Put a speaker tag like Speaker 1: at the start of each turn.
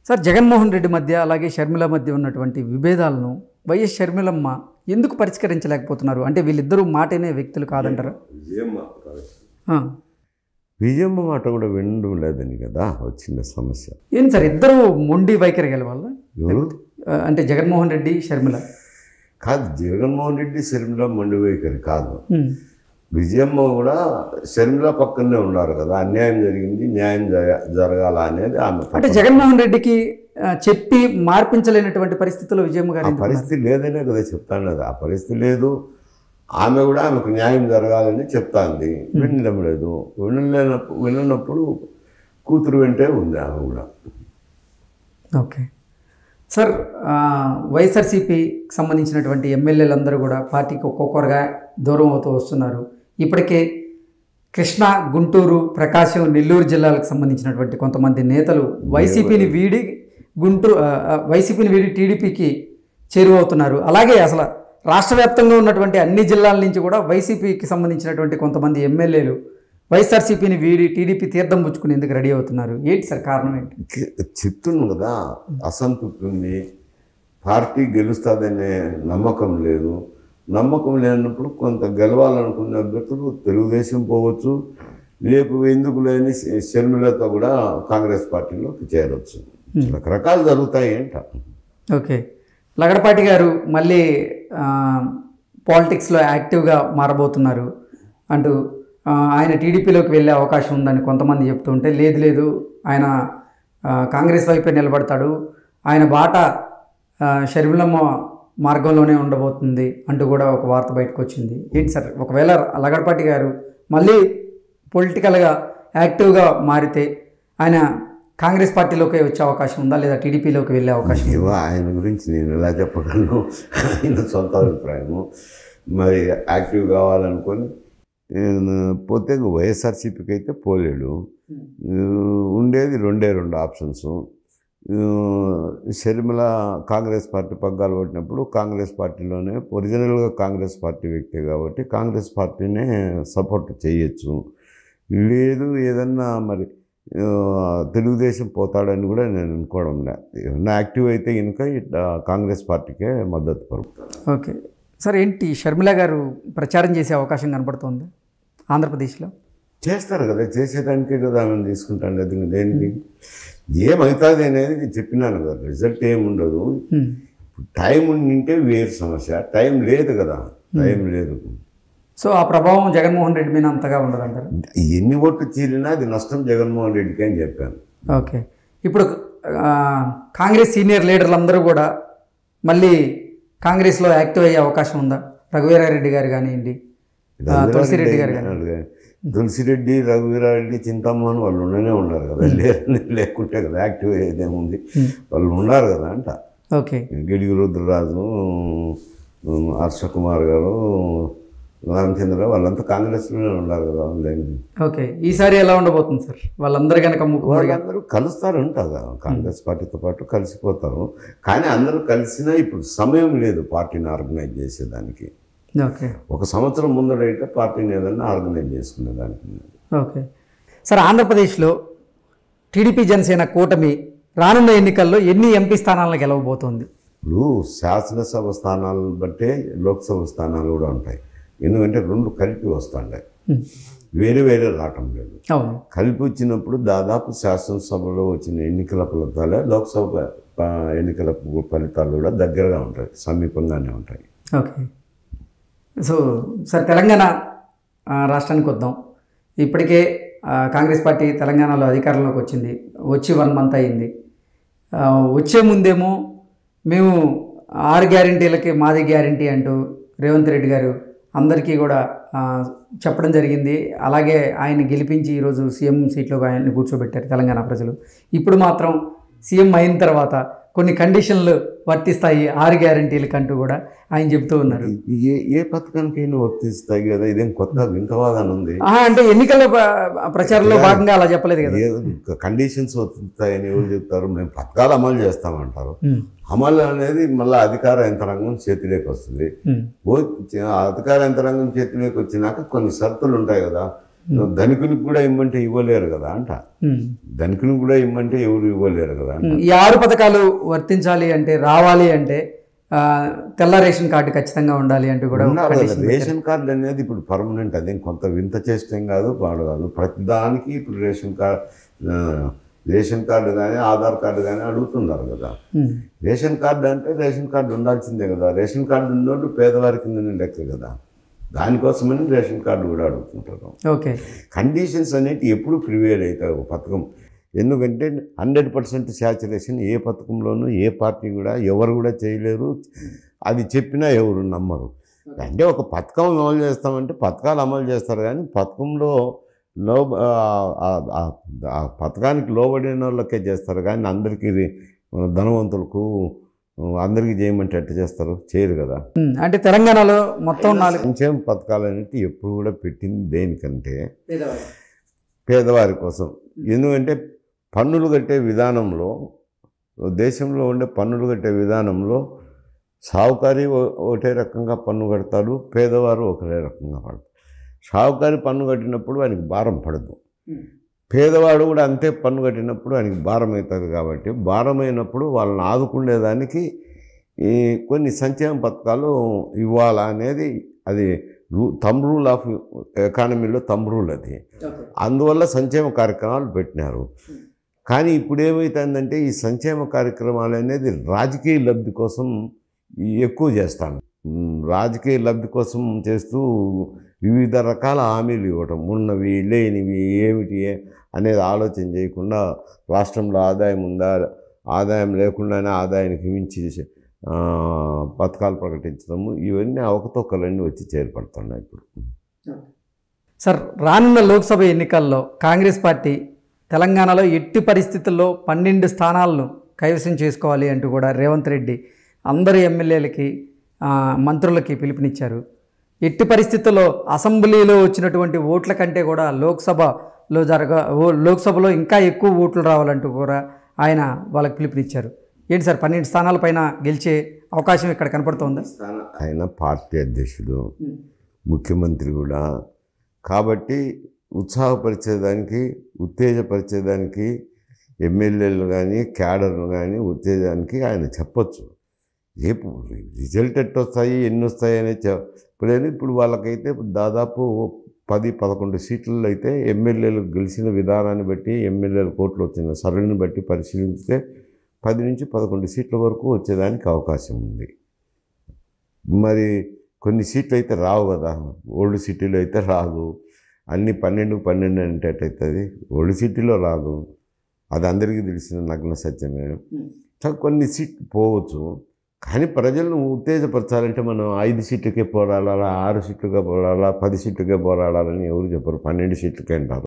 Speaker 1: Sir Jaganmohan Reddy మధ్య అలాగే షర్మిల మధ్య ఉన్నటువంటి విభేదాలను వైఎస్ షర్మిలమ్మ ఎందుకు పరిష్కరించలేకపోతున్నారు? అంటే వీళ్ళిద్దరూ మాటనే వ్యక్తులు కాదంటారా?
Speaker 2: విజయమ్మ మాట కూడా వినడం లేదని కదా వచ్చిన సమస్య.
Speaker 1: ఏంటి సార్ ఇద్దరు మొండి వైఖరి గల వాళ్ళ? అంటే జగన్మోహన్ రెడ్డి షర్మిల
Speaker 2: కాదు, జగన్మోహన్ రెడ్డి షర్మిల మొండి వైఖరి కాదు. విజయమ్మ కూడా షర్మిల పక్కనే ఉన్నారు కదా, అన్యాయం జరిగింది న్యాయం జరగాల అనేది ఆమె.
Speaker 1: అంటే జగన్మోహన్ రెడ్డికి చెప్పి మార్పించలేనటువంటి పరిస్థితుల్లో విజయమ్మ గారు
Speaker 2: పరిస్థితి లేదనే కదా చెప్తాను కదా, ఆ పరిస్థితి లేదు. ఆమె కూడా ఆమెకు న్యాయం జరగాలని చెప్తాంది, వినడం లేదు. వినప్పుడు కూతురు వెంటే ఉంది ఆమె కూడా.
Speaker 1: ఓకే సార్, వైఎస్ఆర్సీపీకి సంబంధించినటువంటి ఎమ్మెల్యేలందరూ కూడా పార్టీకి ఒక్కొక్కరుగా దూరం అవుతూ వస్తున్నారు. ఇప్పటికే కృష్ణా, గుంటూరు, ప్రకాశం, నెల్లూరు జిల్లాలకు సంబంధించినటువంటి కొంతమంది నేతలు వైసీపీని వీడి టీడీపీకి చేరువవుతున్నారు. అలాగే అసలు రాష్ట్ర వ్యాప్తంగా ఉన్నటువంటి అన్ని జిల్లాల నుంచి కూడా వైసీపీకి సంబంధించినటువంటి కొంతమంది ఎమ్మెల్యేలు వైఎస్ఆర్సీపీని వీడి టీడీపీ తీర్థం పుచ్చుకునేందుకు రెడీ అవుతున్నారు. ఏంటి సార్ కారణం ఏంటి?
Speaker 2: చెప్తున్నాను కదా, అసంతృప్తి ఉంది, పార్టీ గెలుస్తుందనే నమ్మకం లేదు. నమ్మకం లేనప్పుడు కొంత గెలవాలనుకున్న అభ్యర్థులు తెలుగుదేశం పోవచ్చు, లేపు ఎందుకు లేని షర్మిలతో కూడా కాంగ్రెస్ పార్టీలోకి చేరవచ్చు. రకరకాలు జరుగుతాయి ఏంట.
Speaker 1: ఓకే, లగడపాటి గారు మళ్ళీ పాలిటిక్స్లో యాక్టివ్గా మారబోతున్నారు అంటూ ఆయన టీడీపీలోకి వెళ్ళే అవకాశం ఉందని కొంతమంది చెప్తుంటే, లేదు ఆయన కాంగ్రెస్ వైపే నిలబడతాడు, ఆయన బాట షర్మిలమ్మ మార్గంలోనే ఉండబోతుంది అంటూ కూడా ఒక వార్త బయటకు వచ్చింది. ఏంటి సార్, ఒకవేళ లగడపాటి గారు మళ్ళీ పొలిటికల్గా యాక్టివ్గా మారితే ఆయన కాంగ్రెస్ పార్టీలోకి వచ్చే అవకాశం ఉందా, లేదా టీడీపీలోకి వెళ్ళే అవకాశం?
Speaker 2: ఆయన గురించి నేను ఎలా చెప్పగలను, ఆయన సొంత అభిప్రాయము. మరి యాక్టివ్ కావాలనుకొని పోతే వైఎస్ఆర్సీపీకి అయితే పోలేడు. ఉండేది రెండు ఆప్షన్స్. షర్మిల కాంగ్రెస్ పార్టీ పగ్గాలు పట్టినప్పుడు కాంగ్రెస్ పార్టీలోనే ఒరిజినల్గా కాంగ్రెస్ పార్టీ వ్యక్తి కాబట్టి కాంగ్రెస్ పార్టీనే సపోర్ట్ చేయొచ్చు. లేదు ఏదన్నా మరి తెలుగుదేశం పోతాడని కూడా నేను అనుకోవడం లేదు. ఏమన్నా యాక్టివ్ అయితే కనుక కాంగ్రెస్ పార్టీకే మద్దతు పలుకుతారు.
Speaker 1: ఓకే సార్, ఏంటి షర్మిల గారు ప్రచారం చేసే అవకాశం కనపడుతుంది ఆంధ్రప్రదేశ్లో?
Speaker 2: చేస్తారు కదా, చేసేదానికే కదా ఆమెను తీసుకుంటాను. అది దేనికి ఏమవుతుంది అనేది చెప్పినాను కదా, రిజల్ట్ ఏముండదు. టైం ఉంటే వేరు సమస్య, టైం లేదు కదా, టైం లేదు.
Speaker 1: సో ఆ ప్రభావం జగన్మోహన్ రెడ్డి మీద అంతగా ఉండదు అంటారు?
Speaker 2: ఎన్ని ఓట్లు చీలినా అది నష్టం జగన్మోహన్ రెడ్డికి అని చెప్పాను.
Speaker 1: ఓకే, ఇప్పుడు కాంగ్రెస్ సీనియర్ లీడర్లందరూ కూడా మళ్ళీ కాంగ్రెస్లో యాక్టివ్ అయ్యే అవకాశం ఉందా? రఘువీరారెడ్డి గారు కానివ్వండి, తులసిరెడ్డి గారు కానివ్వండి.
Speaker 2: తులసిరెడ్డి, రఘువీరారెడ్డి, చింతామోహన్ వాళ్ళు ఉండనే ఉన్నారు కదా, లేకుంటే కదా యాక్టివ్ అయ్యేదేముంది, వాళ్ళు ఉన్నారు కదా అంట.
Speaker 1: ఓకే,
Speaker 2: గిడిగి రుద్రరాజు, హర్షకుమార్ గారు, రామచంద్ర వాళ్ళంతా కాంగ్రెస్లోనే ఉన్నారు కదా.
Speaker 1: ఓకే, ఈసారి ఎలా ఉండబోతుంది సార్? వాళ్ళందరూ కనుక
Speaker 2: వాళ్ళందరూ కలుస్తారు ఉంటారు, కాంగ్రెస్ పార్టీతో పాటు కలిసిపోతారు. కానీ అందరూ కలిసినా ఇప్పుడు సమయం లేదు పార్టీని ఆర్గనైజ్ చేసేదానికి.
Speaker 1: ఓకే,
Speaker 2: ఒక సంవత్సరం ముందడైతే పార్టీని ఏదన్నా ఆర్గనైజ్ చేసుకునేదానికి.
Speaker 1: ఓకే సార్, ఆంధ్రప్రదేశ్లో టీడీపీ జనసేన కూటమి రానున్న ఎన్నికల్లో ఎన్ని ఎంపీ స్థానాలను గెలవబోతోంది?
Speaker 2: ఇప్పుడు శాసనసభ స్థానాలను బట్టే లోక్సభ స్థానాలు కూడా ఉంటాయి. ఎందుకంటే రెండు కలిపి వస్తుంటాయి, వేరే రావటం లేదు. కలిపి వచ్చినప్పుడు దాదాపు శాసనసభలో వచ్చిన ఎన్నికల ఫలితాలే లోక్సభ ఎన్నికల ఫలితాలు కూడా దగ్గరగా ఉంటాయి, సమీపంగానే ఉంటాయి.
Speaker 1: ఓకే, సో సార్ తెలంగాణ రాష్ట్రానికి వద్దాం. ఇప్పటికే కాంగ్రెస్ పార్టీ తెలంగాణలో అధికారంలోకి వచ్చి 1 month అయింది. వచ్చే ముందేమో మేము 6 గ్యారంటీలకి మాది గ్యారంటీ అంటూ రేవంత్ రెడ్డి గారు అందరికీ కూడా చెప్పడం జరిగింది. అలాగే ఆయన గెలిపించి ఈరోజు సీఎం సీట్లో ఆయన్ని కూర్చోబెట్టారు తెలంగాణ ప్రజలు. ఇప్పుడు మాత్రం సీఎం అయిన తర్వాత కొన్ని కండిషన్లు వర్తిస్తాయి 6 గ్యారంటీలకు అంటూ కూడా ఆయన చెప్తూ ఉన్నారు.
Speaker 2: ఏ పథకానికైనా వర్తిస్తాయి కదా, ఇదేం కొత్త వింతవాదన ఉంది
Speaker 1: అంటే ఎన్నికల ప్రచారంలో భాగంగా అలా చెప్పలేదు కదా.
Speaker 2: కండిషన్స్ వర్తిస్తాయని ఎవరు చెప్తారు? మేము పథకాలు అమలు చేస్తామంటారు. అమలు అనేది మళ్ళీ అధికార యంత్రాంగం చేతిలోకి వస్తుంది. అధికార యంత్రాంగం చేతిలోకి వచ్చినాక కొన్ని షరతులు ఉంటాయి కదా. ధనికునికి కూడా ఇమ్మంటే ఇవ్వలేరు కదా అంట. ధనికునికి కూడా ఇమ్మంటే ఎవరు ఇవ్వలేరు కదా అంట.
Speaker 1: ఈ 6 పథకాలు వర్తించాలి అంటే, రావాలి అంటే తెల్ల రేషన్ కార్డు ఖచ్చితంగా ఉండాలి అంటూ కూడా
Speaker 2: రేషన్ కార్డు అనేది ఇప్పుడు పర్మనెంట్, అదేం కొంత వింత చేష్టం కాదు, పాడు కాదు. ప్రతిదానికి ఇప్పుడు రేషన్ కార్డు కానీ ఆధార్ కార్డు కానీ అడుగుతున్నారు కదా. రేషన్ కార్డు అంటే రేషన్ కార్డు ఉండాల్సిందే కదా. రేషన్ కార్డు ఉన్నోళ్ళు పేదవారి కింద లెక్క కదా. దానికోసమని రేషన్ కార్డు కూడా అడుగుతుంటారు.
Speaker 1: ఓకే,
Speaker 2: కండిషన్స్ అనేవి ఎప్పుడు ప్రివేల్ అవుతాయి ఒక పథకం. ఎందుకంటే 100% శాచురేషన్ ఏ పథకంలోనూ ఏ పార్టీ కూడా ఎవరు కూడా చేయలేరు. అది చెప్పినా ఎవరు నమ్మరు. అంటే ఒక పథకం అమలు చేస్తామంటే పథకాలు అమలు చేస్తారు, కానీ పథకంలో ఆ పథకానికి లోబడిన వాళ్ళకే చేస్తారు, కానీ అందరికీ ధనవంతులకు అందరికీ చేయమంటే ఎట్లా చేస్తారు? చేయరు కదా.
Speaker 1: అంటే తెలంగాణలో మొత్తం 4
Speaker 2: సంక్షేమ పథకాలు అనేవి ఎప్పుడు కూడా పెట్టింది దేనికంటే పేదవారి కోసం. ఎందుకంటే పన్నులు కట్టే విధానంలో, దేశంలో ఉండే పన్నులు కట్టే విధానంలో సావుకారి ఒకటే రకంగా పన్ను కడతాడు, పేదవారు ఒకటే రకంగా పడతారు. సావుకారి పన్ను కట్టినప్పుడు ఆయనకి భారం పడదు, పేదవాడు కూడా అంతే పన్ను కట్టినప్పుడు ఆయనకి భారం అవుతుంది. కాబట్టి భారమైనప్పుడు వాళ్ళని ఆదుకునేదానికి కొన్ని సంక్షేమ పథకాలు ఇవ్వాలా అనేది అది థంబ్ రూల్ ఆఫ్ ఎకానమీలో థంబ్ రూల్ అది. అందువల్ల సంక్షేమ కార్యక్రమాలు పెట్టినారు. కానీ ఇప్పుడు ఏమవుతుందంటే ఈ సంక్షేమ కార్యక్రమాలు అనేది రాజకీయ లబ్ధి కోసం ఎక్కువ చేస్తాను. రాజకీయ లబ్ధి కోసం చేస్తూ వివిధ రకాల హామీలు ఇవ్వటం, ఉన్నవి లేనివి ఏమిటి అనేది ఆలోచన చేయకుండా రాష్ట్రంలో ఆదాయం ఉందా, ఆదాయం లేకుండానే ఆదాయానికి మించి పథకాలు ప్రకటించడము, ఇవన్నీ అవకతవకలన్నీ వచ్చి చేరుపడుతున్నాయి ఇప్పుడు.
Speaker 1: సార్, రానున్న లోక్సభ ఎన్నికల్లో కాంగ్రెస్ పార్టీ తెలంగాణలో ఎట్టి పరిస్థితుల్లో 12 స్థానాలను కైవసం చేసుకోవాలి అంటూ కూడా రేవంత్ రెడ్డి అందరు ఎమ్మెల్యేలకి మంత్రులకి పిలుపునిచ్చారు. ఎట్టి పరిస్థితుల్లో అసెంబ్లీలో వచ్చినటువంటి ఓట్ల కంటే కూడా లోక్సభలో ఇంకా ఎక్కువ ఓట్లు రావాలంటూ కూడా ఆయన వాళ్ళకి పిలుపునిచ్చారు. ఏంటి సార్, 12 స్థానాల పైన గెలిచే అవకాశం ఇక్కడ కనపడుతోందా?
Speaker 2: ఆయన పార్టీ అధ్యక్షుడు, ముఖ్యమంత్రి కూడా. కాబట్టి ఉత్సాహపరిచేదానికి, ఉత్తేజపరిచేదానికి ఎమ్మెల్యేలు కానీ క్యాడర్ను కానీ ఉత్తేజానికి ఆయన చెప్పచ్చు. రేపు రిజల్ట్ ఎట్టొస్తాయి, ఎన్ని వస్తాయి అనేది చెప్పలేను. ఇప్పుడు వాళ్ళకైతే దాదాపు 10-11 సీట్లలో అయితే ఎమ్మెల్యేలు గెలిచిన విధానాన్ని బట్టి, ఎమ్మెల్యేల కోట్లు వచ్చిన సరళిని బట్టి పరిశీలిస్తే 10-11 సీట్ల వరకు వచ్చేదానికి అవకాశం ఉంది. మరి కొన్ని సీట్లు అయితే రావు కదా, ఓల్డ్ సిటీలో అయితే రాదు. అన్ని 12 అంటే అవుతుంది, ఓల్డ్ సిటీలో రాదు. అది అందరికీ తెలిసిన నగ్న సత్యమే. కొన్ని సీట్లు పోవచ్చు. కానీ ప్రజలను ఉత్తేజపరచాలంటే మనం 5 సీట్లకే పోరాడాలా, 6 సీట్లుగా పోరాడాలా, 10 సీట్లకే పోరాడాలని ఎవరు చెప్పరు. 12 సీట్లకే అంటారు.